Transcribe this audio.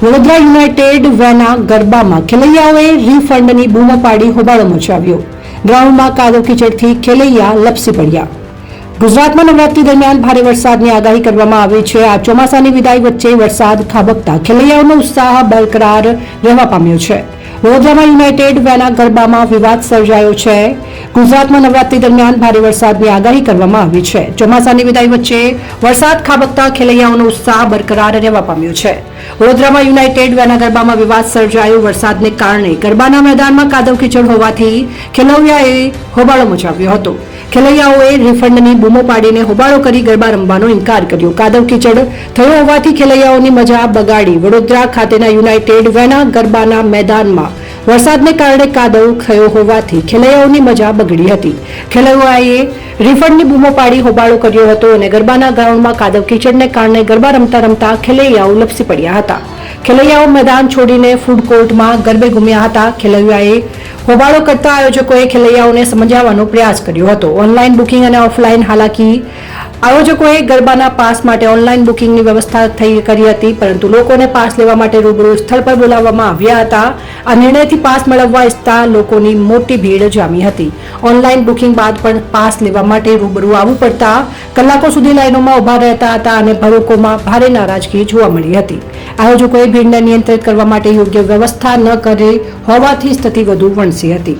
Vadodara United વેના ગરબામાં ખેલૈયાઓએ રિફંડની બૂમો પાડી હોબાળો મચાવ્યો. ગ્રાઉન્ડમાં કાદવ કીચડથી ખેલૈયા લપસી પડ્યા. ગુજરાતમાં નવરાત્રી દરમિયાન ભારે વરસાદની આગાહી કરવામાં આવી છે. આ ચોમાસાની વિદાય વચ્ચે વરસાદ ખાબકતા ખેલૈયાઓનો ઉત્સાહ બરકરાર રહેવા પામ્યો છે. વડોદરામાં યુનાઇટેડ વેના ગરબામાં વિવાદ સર્જાયો છે. ગુજરાતમાં નવરાત્રી દરમિયાન ભારે વરસાદની આગાહી કરવામાં આવી છે. ચોમાસાની વિદાય વચ્ચે વરસાદ ખાબકતા ખેલૈયાઓનો ઉત્સાહ બરકરાર રહેવા પામ્યો છે. વડોદરામાં યુનાઇટેડ વેના ગરબામાં વિવાદ સર્જાયો. વરસાદને કારણે ગરબાના મેદાનમાં કાદવ કીચડ હોવાથી ખેલૈયાઓએ હોબાળો મચાવ્યો હતો. ખેલૈયાઓએ રિફંડની બૂમો પાડીને હોબાળો કરી ગરબા રમવાનો ઇનકાર કર્યો. કાદવ કીચડ થયો હોવાથી ખેલૈયાઓની મજા બગાડી. વડોદરા ખાતેના યુનાઇટેડ વેના ગરબાના મેદાનમાં વરસાદને કારણે કાદવ થયો હોવાથી ખેલૈયાઓની મજા બગડી હતી. ખેલૈયાઓએ રિફંડની બૂમો પાડી હોબાળો કર્યો હતો અને ગરબાના ગ્રાઉન્ડમાં કાદવ કીચડને કારણે ગરબા રમતા રમતા ખેલૈયાઓ લપસી પડ્યા હતા. ખેલૈયાઓ મેદાન છોડીને ફૂડ કોર્ટમાં ગરબે ઘૂમ્યા હતા. ખેલૈયાએ હોબાળો કરતા આયોજકોએ ખેલૈયાઓને સમજાવવાનો પ્રયાસ કર્યો હતો. ઓનલાઈન બુકિંગ અને ઓફલાઈન હાલાકી આયોજકોએ ગરબાના પાસ માટે ઓનલાઈન બુકિંગની વ્યવસ્થા કરી હતી, પરંતુ લોકોને પાસ લેવા માટે રૂબરૂ સ્થળ પર બોલાવવામાં આવ્યા હતા. આ નિર્ણયથી પાસ મેળવવા ઈચ્છતા લોકોની મોટી ભીડ જામી હતી. ઓનલાઈન બુકિંગ બાદ પણ પાસ લેવા માટે રૂબરૂ આવવું પડતા કલાકો સુધી લાઈનોમાં ઉભા રહેતા હતા અને લોકોમાં ભારે નારાજગી જોવા મળી હતી. આયોજકોએ ભીડને નિયંત્રિત કરવા માટે યોગ્ય વ્યવસ્થા ન કરી હોવાથી સ્થિતિ વધુ વણસી હતી.